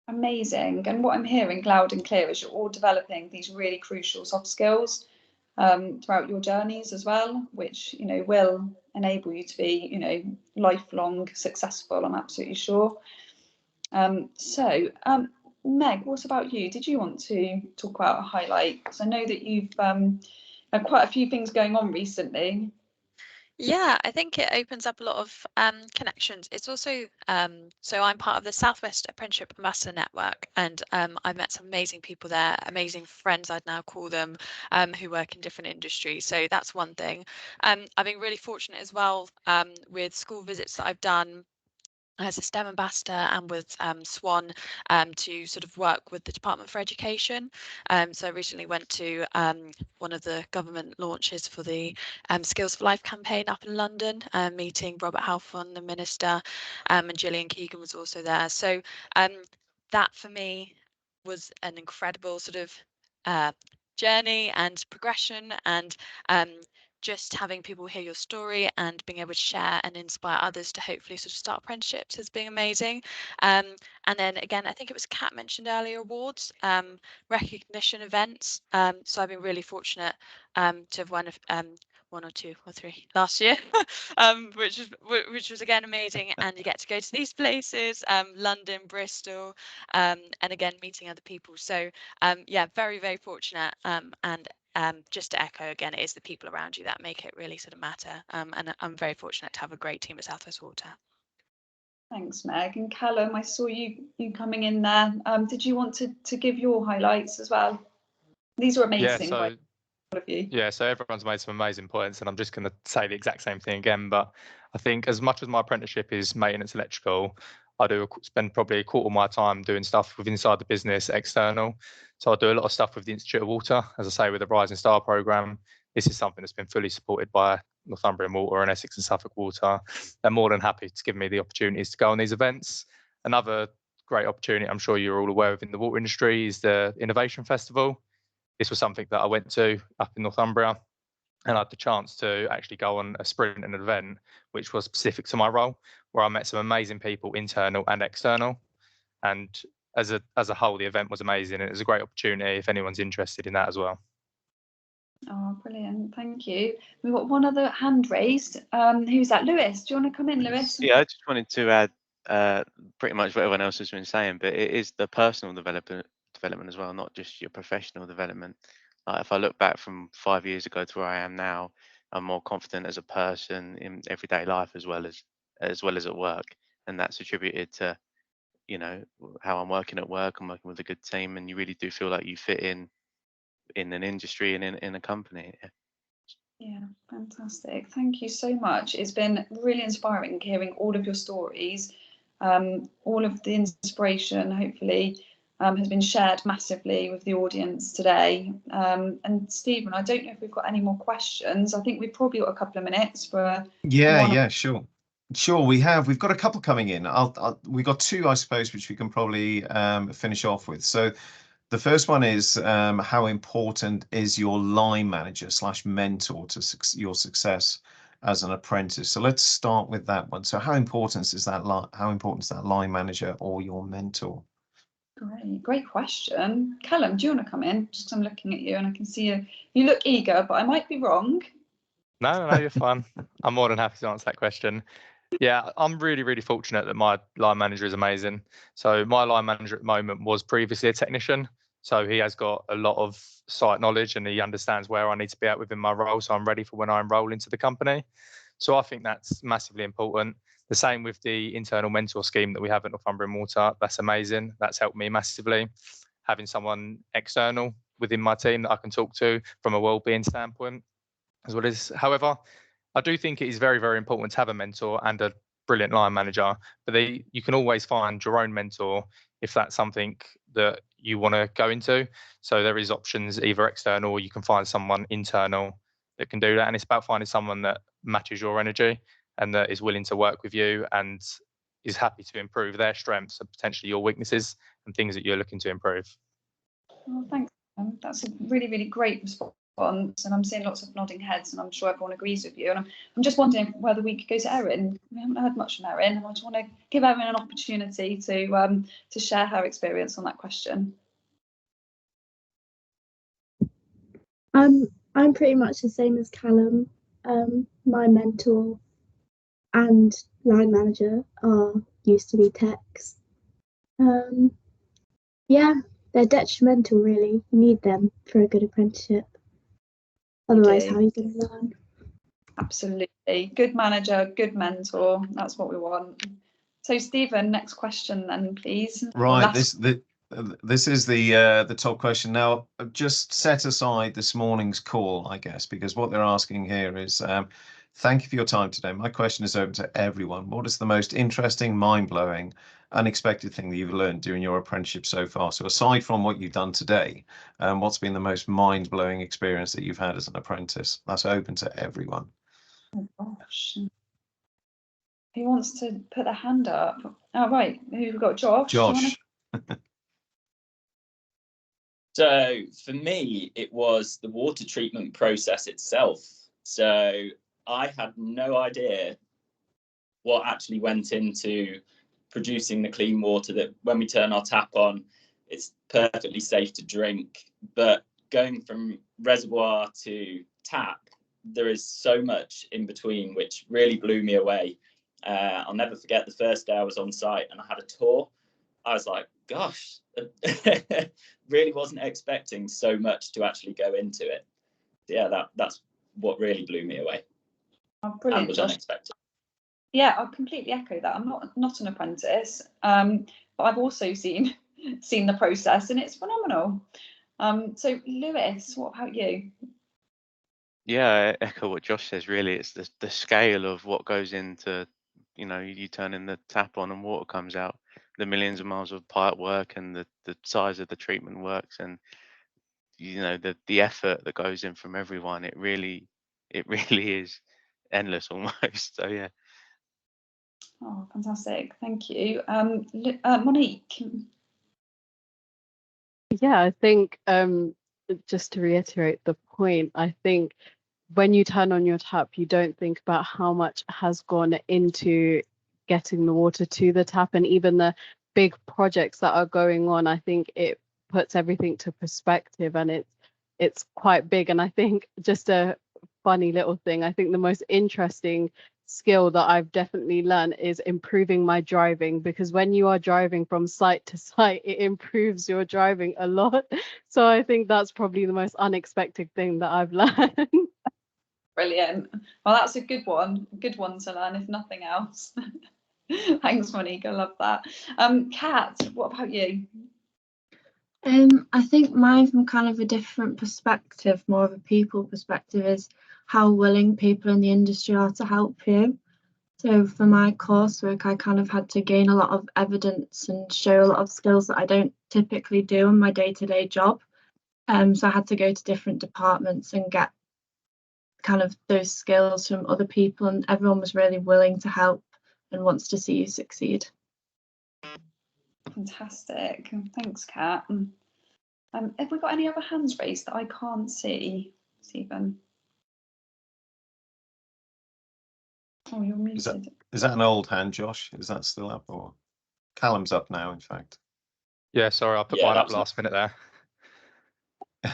Amazing. And what I'm hearing loud and clear is you're all developing these really crucial soft skills throughout your journeys as well, which, you know, will enable you to be, you know, lifelong successful, I'm absolutely sure. Meg, what about you? Did you want to talk about a highlight? Because I know that you've had quite a few things going on recently. Yeah, I think it opens up a lot of connections. It's also, so I'm part of the Southwest Apprenticeship Ambassador Network, and I've met some amazing people there, amazing friends I'd now call them, who work in different industries. So that's one thing. I've been really fortunate as well with school visits that I've done as a STEM ambassador and with Swan to sort of work with the Department for Education. So I recently went to one of the government launches for the Skills for Life campaign up in London, meeting Robert Halfon, the minister, and Gillian Keegan was also there. So that for me was an incredible sort of journey and progression, and just having people hear your story and being able to share and inspire others to hopefully sort of start apprenticeships has been amazing. And then again, I think it was Kat mentioned earlier, awards, recognition events. So I've been really fortunate to have won one or two or three last year, which was again amazing. And you get to go to these places, London, Bristol, and again meeting other people. So yeah, very, very fortunate. And just to echo again, it is the people around you that make it really sort of matter. And I'm very fortunate to have a great team at South West Water. Thanks, Meg. And Callum, I saw you coming in there. Did you want to give your highlights as well? These are amazing. Yeah, by all of you. Yeah, so everyone's made some amazing points, and I'm just going to say the exact same thing again. But I think as much as my apprenticeship is maintenance electrical, I do spend probably a quarter of my time doing stuff with inside the business, external. So I do a lot of stuff with the Institute of Water, as I say, with the Rising Star programme. This is something that's been fully supported by Northumbrian Water and Essex and Suffolk Water. They're more than happy to give me the opportunities to go on these events. Another great opportunity, I'm sure you're all aware of in the water industry, is the Innovation Festival. This was something that I went to up in Northumbria, and I had the chance to actually go on a sprint and an event which was specific to my role, where I met some amazing people, internal and external. And as a whole, the event was amazing, and it was a great opportunity if anyone's interested in that as well. Oh, brilliant. Thank you. We've got one other hand raised. Who's that? Lewis, do you want to come in, Lewis? Yeah, I just wanted to add pretty much what everyone else has been saying, but it is the personal development as well, not just your professional development. If I look back from 5 years ago to where I am now, I'm more confident as a person in everyday life as well as at work, and that's attributed to, you know, how I'm working at work. I'm working with a good team, and you really do feel like you fit in an industry and in a company. Yeah, fantastic. Thank you so much. It's been really inspiring hearing all of your stories. All of the inspiration, hopefully, has been shared massively with the audience today. And Stephen, I don't know if we've got any more questions. I think we've probably got a couple of minutes for. Yeah, sure. We've got a couple coming in. We've got two, I suppose, which we can probably finish off with. So the first one is how important is your line manager / mentor to your success as an apprentice? So let's start with that one. So how important is that line manager or your mentor? Great question. Callum, do you want to come in? Just 'cause I'm looking at you and I can see you look eager, but I might be wrong. No, you're fine. I'm more than happy to answer that question. Yeah, I'm really, really fortunate that my line manager is amazing. So my line manager at the moment was previously a technician. So he has got a lot of site knowledge and he understands where I need to be at within my role. So I'm ready for when I enroll into the company. So I think that's massively important. The same with the internal mentor scheme that we have at Northumbrian Water. That's amazing. That's helped me massively. Having someone external within my team that I can talk to from a wellbeing standpoint as well as, however, I do think it is very, very important to have a mentor and a brilliant line manager, but you can always find your own mentor if that's something that you want to go into. So there is options either external, or you can find someone internal that can do that. And it's about finding someone that matches your energy and that is willing to work with you and is happy to improve their strengths and potentially your weaknesses and things that you're looking to improve. Well, thanks. That's a really, really great response, and I'm seeing lots of nodding heads, and I'm sure everyone agrees with you. And I'm just wondering whether we could go to Erin. We haven't heard much from Erin, and I just want to give Erin an opportunity to share her experience on that question. I'm pretty much the same as Callum. My mentor and line manager used to be techs. Yeah, they're detrimental, really. You need them for a good apprenticeship. Otherwise, how are you going to learn? Absolutely. Good manager, good mentor. That's what we want. So, Stephen, next question then, please. Right. This is the top question. Now, just set aside this morning's call, I guess, because what they're asking here is, thank you for your time today. My question is open to everyone. What is the most interesting, mind-blowing, unexpected thing that you've learned during your apprenticeship so far? So aside from what you've done today, what's been the most mind-blowing experience that you've had as an apprentice? That's open to everyone. Oh, gosh. Who wants to put their hand up? Oh, right. Who've got Josh? Josh. So for me, it was the water treatment process itself. So I had no idea what actually went into producing the clean water that when we turn our tap on, it's perfectly safe to drink. But going from reservoir to tap, there is so much in between, which really blew me away. I'll never forget the first day I was on site and I had a tour. I was like, gosh, really wasn't expecting so much to actually go into it. Yeah, that's what really blew me away. Oh, brilliant, and was Josh. unexpected. Yeah, I completely echo that. I'm not an apprentice, but I've also seen the process, and it's phenomenal. So, Lewis, what about you? Yeah, I echo what Josh says. Really, it's the scale of what goes into, you turning the tap on and water comes out, the millions of miles of pipe work and the size of the treatment works, and the effort that goes in from everyone. It really is endless almost. So yeah. Oh, fantastic! Thank you, Monique. Yeah, I think just to reiterate the point, I think when you turn on your tap, you don't think about how much has gone into getting the water to the tap, and even the big projects that are going on. I think it puts everything to perspective, and it's quite big. And I think just a funny little thing, I think the most interesting skill that I've definitely learned is improving my driving, because when you are driving from site to site, it improves your driving a lot. So I think that's probably the most unexpected thing that I've learned. Brilliant. Well, that's a good one to learn, if nothing else. Thanks, Monique. I love that. Kat, what about you? I think mine from kind of a different perspective, more of a people perspective, is how willing people in the industry are to help you. So for my coursework, I kind of had to gain a lot of evidence and show a lot of skills that I don't typically do in my day-to-day job. So I had to go to different departments and get kind of those skills from other people, and everyone was really willing to help and wants to see you succeed. Fantastic. Thanks, Kat. Have we got any other hands raised that I can't see, Stephen? Oh, you're muted. Is that an old hand, Josh? Is that still up, or Callum's up now, in fact? Yeah, sorry, I put mine up last minute there.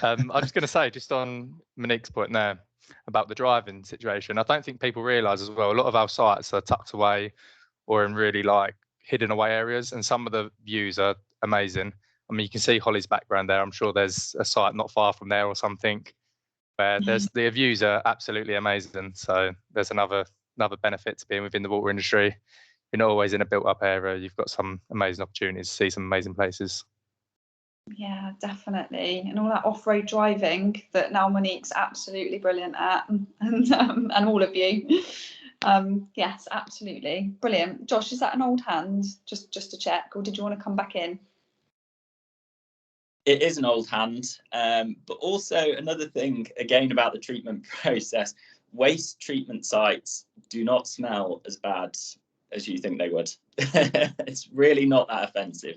I was just going to say, just on Monique's point there about the driving situation, I don't think people realise as well, a lot of our sites are tucked away or in really like hidden away areas, and some of the views are amazing. I mean, you can see Holly's background there. I'm sure there's a site not far from there or something where the views are absolutely amazing. So there's another benefit to being within the water industry. You're not always in a built up area. You've got some amazing opportunities to see some amazing places. Yeah, definitely. And all that off-road driving that now Monique's absolutely brilliant at, and all of you. Yes, absolutely. Brilliant. Josh, is that an old hand? Just to check, or did you want to come back in? it is an old hand, but also another thing, again, about the treatment process, waste treatment sites do not smell as bad as you think they would. It's really not that offensive.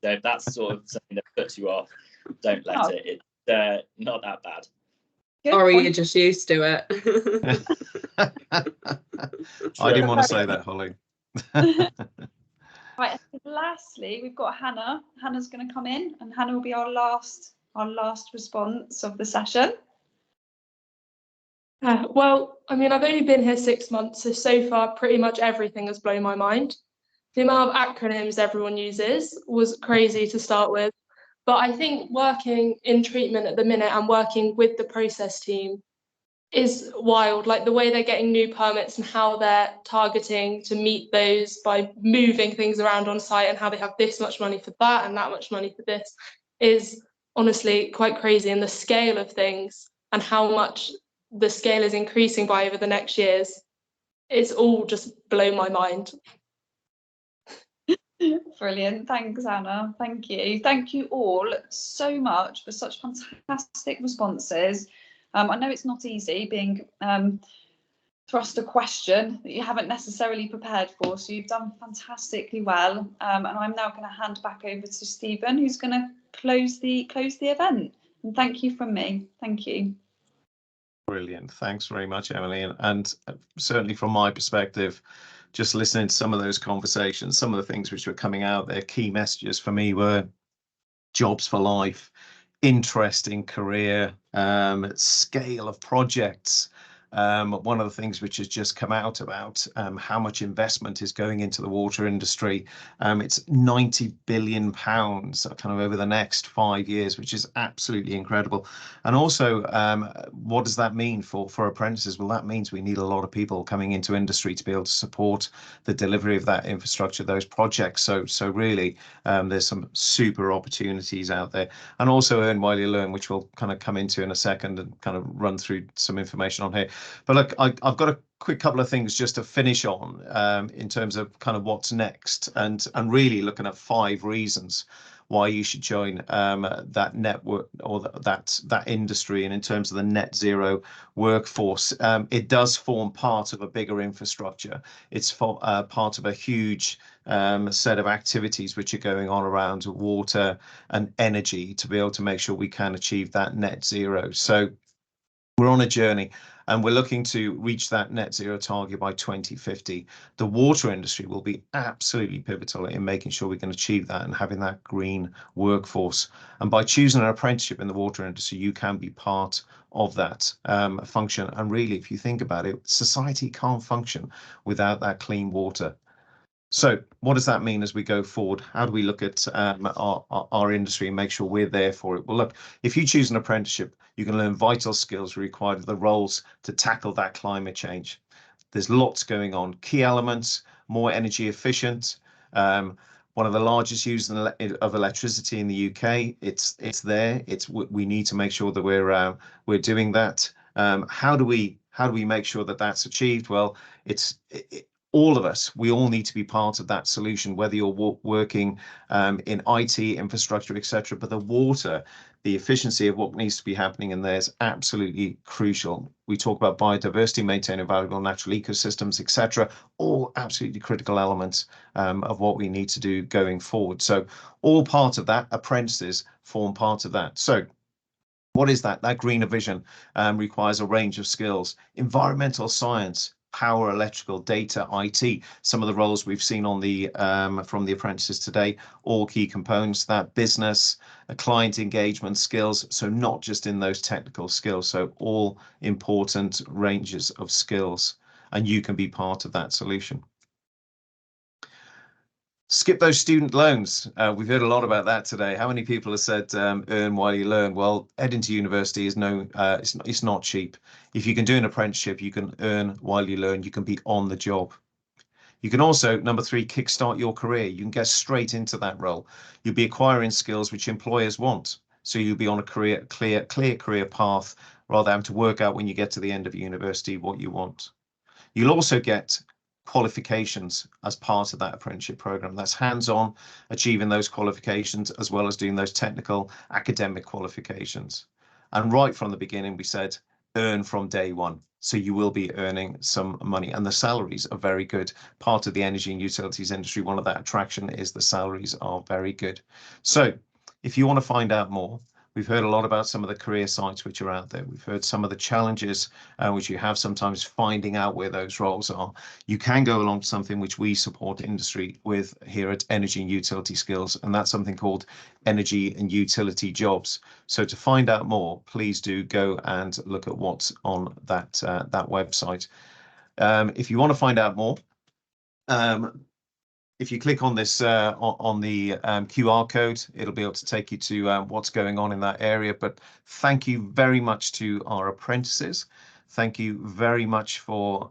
So if that's sort of something that puts you off, don't let it. It's not that bad. Good Or are you point. just used to it? I didn't want to say that, Holly. Right, and lastly, we've got Hannah. Hannah's going to come in, and Hannah will be our last response of the session. Well, I mean, I've only been here 6 months, so far pretty much everything has blown my mind. The amount of acronyms everyone uses was crazy to start with, but I think working in treatment at the minute and working with the process team is wild. Like the way they're getting new permits and how they're targeting to meet those by moving things around on site, and how they have this much money for that and that much money for this is honestly quite crazy. And the scale of things and how much the scale is increasing by over the next years, it's all just blown my mind. Brilliant. Thanks, Anna. Thank you. Thank you all so much for such fantastic responses. I know it's not easy being thrust a question that you haven't necessarily prepared for, so you've done fantastically well. And I'm now going to hand back over to Stephen, who's going to close the event. And thank you from me. Thank you. Brilliant. Thanks very much, Emily. And certainly from my perspective, just listening to some of those conversations, some of the things which were coming out there, key messages for me were jobs for life, interesting career, scale of projects. One of the things which has just come out about how much investment is going into the water industry. It's £90 billion kind of over the next 5 years, which is absolutely incredible. And also, what does that mean for apprentices? Well, that means we need a lot of people coming into industry to be able to support the delivery of that infrastructure, those projects. So really, there's some super opportunities out there. And also earn while you learn, which we'll kind of come into in a second and kind of run through some information on here. But look, I've got a quick couple of things just to finish on in terms of kind of what's next, and really looking at 5 reasons why you should join that network or that industry. And in terms of the net zero workforce, it does form part of a bigger infrastructure. It's part of a huge set of activities which are going on around water and energy to be able to make sure we can achieve that net zero. So we're on a journey, and we're looking to reach that net zero target by 2050. The water industry will be absolutely pivotal in making sure we can achieve that and having that green workforce. And by choosing an apprenticeship in the water industry, you can be part of that function. And really, if you think about it, society can't function without that clean water. So what does that mean as we go forward? How do we look at our industry and make sure we're there for it? Well, look, if you choose an apprenticeship, you can learn vital skills required for the roles to tackle that climate change. There's lots going on. Key elements: more energy efficient. One of the largest users of electricity in the UK. It's there. We need to make sure that we're doing that. How do we make sure that that's achieved? Well, all of us, we all need to be part of that solution, whether you're working in IT, infrastructure, etc. But the water, the efficiency of what needs to be happening in there is absolutely crucial. We talk about biodiversity, maintaining valuable natural ecosystems, etc. All absolutely critical elements of what we need to do going forward. So all part of that. Apprentices form part of that. So what is that? That greener vision requires a range of skills: environmental science, power, electrical, data, IT. Some of the roles we've seen on the from the apprentices today, all key components. That business, client engagement skills. So not just in those technical skills. So all important ranges of skills, and you can be part of that solution. Skip those student loans. We've heard a lot about that today. How many people have said earn while you learn? Well, heading to university is it's not cheap. If you can do an apprenticeship, you can earn while you learn. You can be on the job. You can also, number 3, kickstart your career. You can get straight into that role. You'll be acquiring skills which employers want. So you'll be on a clear career path, rather than having to work out when you get to the end of university what you want. You'll also get qualifications as part of that apprenticeship program. That's hands-on, achieving those qualifications as well as doing those technical academic qualifications. And right from the beginning, we said earn from day one. So you will be earning some money, and the salaries are very good. Part of the energy and utilities industry, one of that attraction is the salaries are very good. So if you want to find out more, we've heard a lot about some of the career sites which are out there. We've heard some of the challenges which you have sometimes finding out where those roles are. You can go along to something which we support industry with here at Energy and Utility Skills, and that's something called Energy and Utility Jobs. So to find out more, please do go and look at what's on that website. If you want to find out more, if you click on this on the QR code, it'll be able to take you to what's going on in that area. But thank you very much to our apprentices. Thank you very much for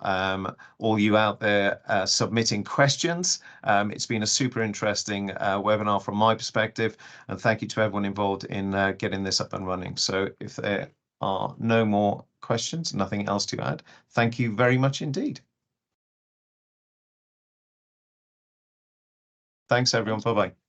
all you out there submitting questions. It's been a super interesting webinar from my perspective, and thank you to everyone involved in getting this up and running. So if there are no more questions, nothing else to add, thank you very much indeed. Thanks, everyone. Bye-bye.